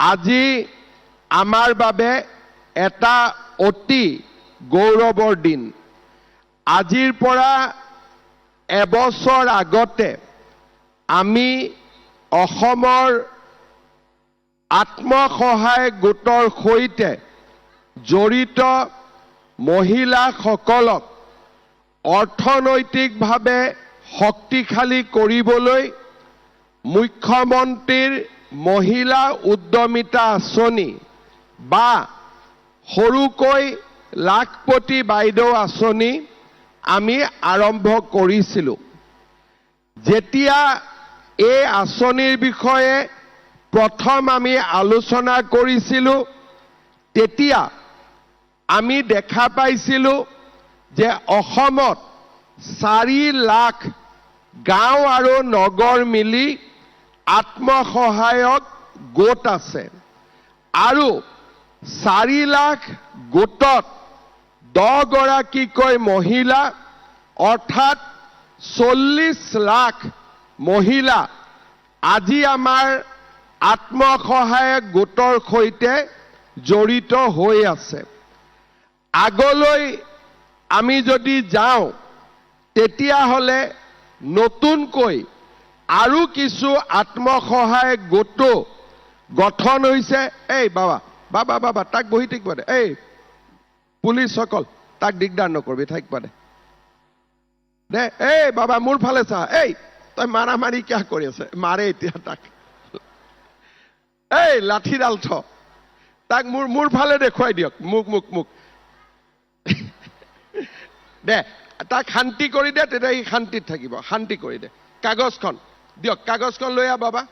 আজি আমাৰ বাবে এটা অতি গৌৰৱৰ দিন। আজিৰ পৰা এবছৰ আগতে আমি অসমৰ আত্মসহায়ক গোটৰ সৈতে জড়িত মহিলাসকলক অৰ্থনৈতিকভাৱে শক্তিশালী কৰিবলৈ মুখ্যমন্ত্ৰীৰ মহিলা উদ্যমিতা আঁচনি বা সৰুকৈ লাখপতি বাইদেউ আঁচনি আমি আৰম্ভ কৰিছিলোঁ। যেতিয়া এই আঁচনিৰ বিষয়ে প্ৰথম আমি আলোচনা কৰিছিলোঁ, তেতিয়া আমি দেখা পাইছিলোঁ যে অসমত 4 লাখ গাঁও আৰু নগৰ মিলি আত্মসহায়ক গোট আছে আৰু 4 লাখ গোটত 10 গৰাকীকৈ মহিলা অৰ্থাৎ 40 লাখ মহিলা আজি আমাৰ আত্মসহায়ক গোটৰ সৈতে জড়িত হৈ আছে। আগলৈ আমি যদি যাওঁ তেতিয়াহ'লে নতুনকৈ আৰু কিছু আত্মসহায়ক গোটো গঠন হৈছে। এই বাবা বাবা বাবা তাক বহি থাকিব দে। এই পুলিচসকল তাক দিগদাৰ নকৰিবি, থাকিব দে দে। এই বাবা মোৰ ফালে চা। এই তই মাৰামাৰি কিয় কৰি আছে? মাৰে এতিয়া তাক। এই লাঠিডাল থ, তাক মোৰ ফালে দেখুৱাই দিয়ক। মোক দে, তাক শান্তি কৰি দে, তেতিয়া সি শান্তিত থাকিব। শান্তি কৰি দে। কাগজখন দিয়ক, কাগজখন লৈ আহ বাবা।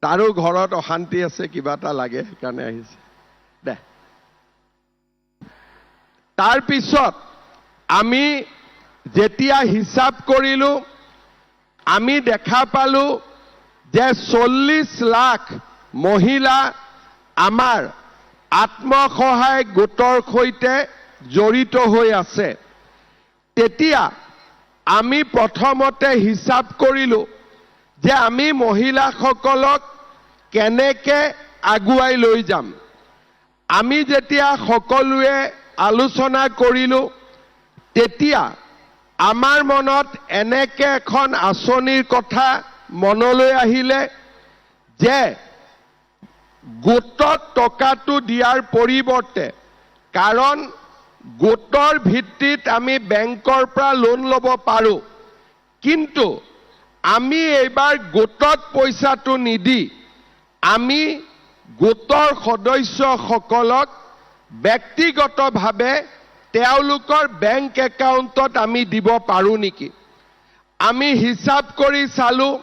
তাৰো ঘৰত অশান্তি আছে, কিবা এটা লাগে, সেইকাৰণে আহিছে দে। তাৰপিছত আমি যেতিয়া হিচাপ কৰিলোঁ, আমি দেখা পালোঁ যে 40 লাখ মহিলা আমাৰ আত্মসহায়ক গোটৰ সৈতে জড়িত হৈ আছে। তেতিয়া আমি প্ৰথমতে হিচাপ কৰিলোঁ যে আমি মহিলাসকলক কেনেকৈ আগুৱাই লৈ যাম। আমি যেতিয়া সকলোৱে আলোচনা কৰিলোঁ, তেতিয়া আমাৰ মনত এনেকৈ এখন আঁচনিৰ কথা মনলৈ আহিলে যে গোটত টকাটো দিয়াৰ পৰিৱৰ্তে, কাৰণ গোটৰ ভিত্তিত আমি বেংকৰ পৰা লোন ল'ব পাৰোঁ, কিন্তু আমি এইবাৰ গোটত পইচাটো নিদি আমি গোটৰ সদস্যসকলক ব্যক্তিগতভাৱে তেওঁলোকৰ বেংক একাউণ্টত আমি দিব পাৰোঁ নেকি। আমি হিচাপ কৰি চালোঁ,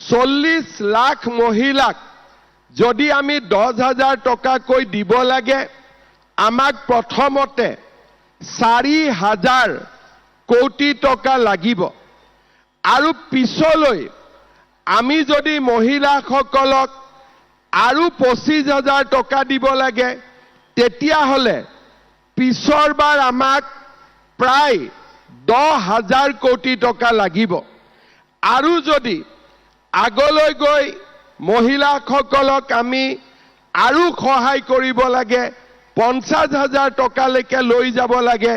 40 লাখ মহিলাক যদি আমি 10,000 টকাকৈ দিব লাগে, আমাক প্ৰথমতে 4,000 কোটি টকা লাগিব। আৰু পিছলৈ আমি যদি মহিলাসকলক আৰু 25,000 টকা দিব লাগে, তেতিয়াহ'লে পিছৰবাৰ আমাক প্ৰায় 10,000 কোটি টকা লাগিব। আৰু যদি আগলৈ গৈ মহিলাসকলক আমি আৰু সহায় কৰিব লাগে, 50,000 টকালৈকে লৈ যাব লাগে,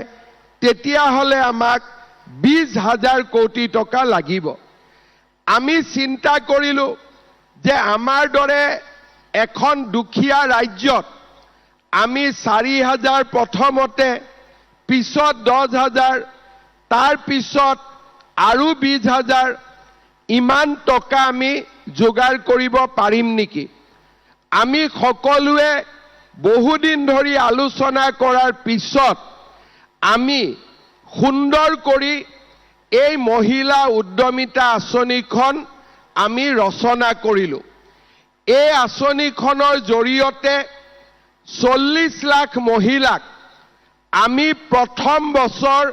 তেতিয়াহ'লে আমাক 20,000 কোটি টকা লাগিব। আমি চিন্তা কৰিলোঁ যে আমাৰ দৰে এখন দুখীয়া ৰাজ্যত আমি 4,000 প্ৰথমতে, পিছত 10,000, তাৰ পিছত আৰু 20,000 ইমান টকা আমি যোগাৰ কৰিব পাৰিম নেকি। আমি সকলোৱে বহুদিন ধৰি আলোচনা কৰাৰ পিছত আমি সুন্দৰ কৰি এই মহিলা উদ্যমিতা আঁচনিখন আমি ৰচনা কৰিলোঁ। এই আঁচনিখনৰ জৰিয়তে 40 লাখ মহিলাক আমি প্ৰথম বছৰ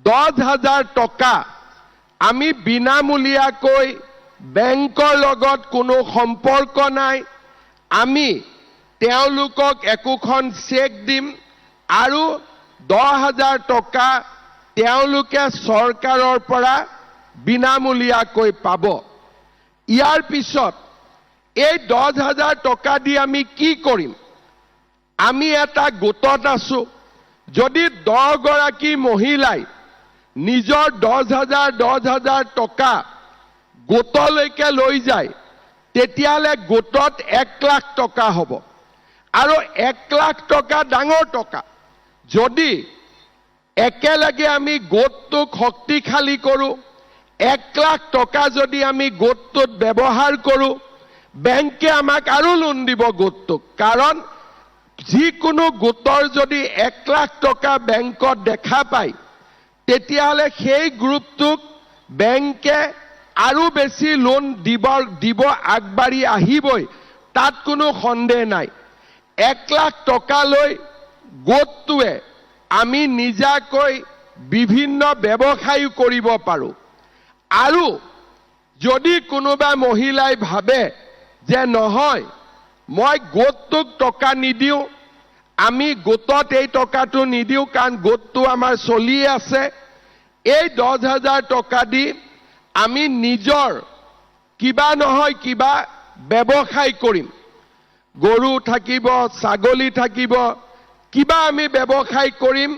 10,000 টকা আমি বিনামূলীয়াকৈ, বেংকৰ লগত কোনো সম্পৰ্ক নাই, আমি তেওঁলোকক একোখন চেক দিম আৰু 10,000 টকা তেওঁলোকে চৰকাৰৰ পৰা বিনামূলীয়াকৈ পাব। ইয়াৰ পিছত এই 10,000 টকা দি আমি কি কৰিম? আমি এটা গোটত আছো। যদি 10 গৰাকী মহিলাই নিজৰ 10,000 টকা গোটলৈকে লৈ যায়, তেতিয়াহ'লে গোটত 1 লাখ টকা হ'ব। আৰু 1 লাখ টকা ডাঙৰ টকা। যদি একেলগে আমি গোটটোক শক্তিশালী কৰোঁ, 1 লাখ টকা যদি আমি গোটটোত ব্যৱহাৰ কৰোঁ, বেংকে আমাক আৰু লোন দিব গোটটোক। কাৰণ যিকোনো গোটৰ যদি 1 লাখ টকা বেংকত দেখা পায়, তেতিয়াহ'লে সেই গ্ৰুপটোক বেংকে আৰু বেছি লোন দিব আগবাঢ়ি আহিবই, তাত কোনো সন্দেহ নাই। 1 লাখ টকা লৈ গোটটোৱে আমি নিজাকৈ বিভিন্ন ব্যৱসায়ো কৰিব পাৰোঁ। আৰু যদি কোনোবা মহিলাই ভাবে যে নহয়, মই গোটটোক টকা নিদিওঁ, আমি গোটত এই টকাটো নিদিওঁ কাৰণ গোটটো আমাৰ চলি আছে, এই 10,000 টকা দি আমি নিজৰ কিবা নহয় কিবা ব্যৱসায় কৰিম। গৰু থাকিব, ছাগলী থাকিব, কিবা আমি ব্যৱসায় কৰিম,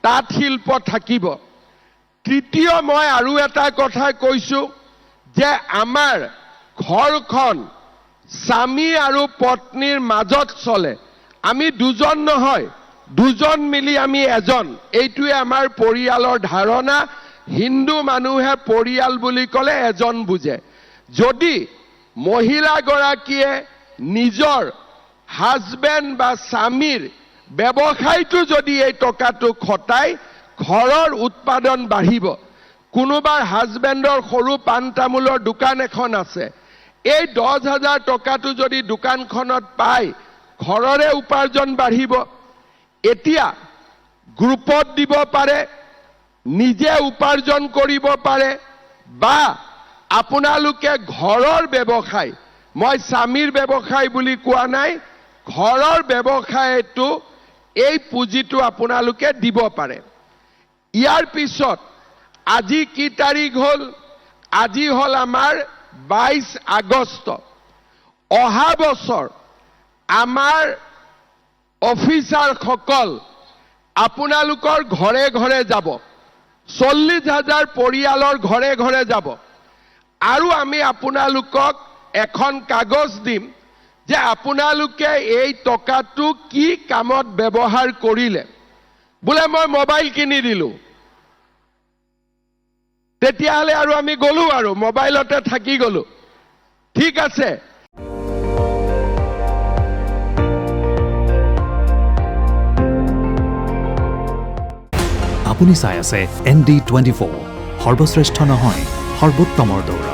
তাঁত শিল্প থাকিব। তৃতীয়, মই আৰু এটা কথা কৈছো যে আমাৰ ঘৰখন স্বামী আৰু পত্নীৰ মাজত চলে। আমি দুজন নহয়, দুজন মিলি আমি এজন। এইটোৱে আমাৰ পৰিয়ালৰ ধাৰণা। হিন্দু মানুহে পৰিয়াল বুলি ক'লে এজন বুজে। যদি মহিলাগৰাকীয়ে নিজৰ হাজবেণ্ড বা স্বামীৰ ব্যৱসায়টো যদি এই টকাটো খটাই, ঘৰৰ উৎপাদন বাঢ়িব। কোনোবাৰ হাজবেণ্ডৰ সৰু পাণ তামোলৰ দোকান এখন আছে, এই 10,000 টকাটো যদি দোকানখনত পায়, ঘৰৰে উপাৰ্জন বাঢ়িব। এতিয়া গ্ৰুপত দিব পাৰে, নিজে উপাৰ্জন কৰিব পাৰে, বা আপোনালোকে ঘৰৰ ব্যৱসায়, মই স্বামীৰ ব্যৱসায় বুলি কোৱা নাই, ঘৰৰ ব্যৱসায়টো এই পুঁজিটো আপোনালোকে দিব পাৰে। ইয়াৰ পিছত আজি কি তাৰিখ হ'ল? আজি হ'ল আমাৰ 22 আগষ্ট। অহা বছৰ আমাৰ অফিচাৰসকল আপোনালোকৰ ঘৰে ঘৰে যাব। 40,000 পৰিয়ালৰ ঘৰে ঘৰে যাব। আৰু আমি আপোনালোকক এখন কাগজ দিম যে আপোনালোকে এই টকাটো কি কামত ব্যৱহাৰ কৰিলে। বোলে মই মোবাইল কিনি দিলোঁ, তেতিয়াহ'লে আৰু আমি গ'লো আৰু মোবাইলতে থাকি গ'লো। ঠিক আছে। আপুনি চাই আছে ND24, সৰ্বশ্ৰেষ্ঠ নহয়, সৰ্বোত্তমৰ দৌৰ।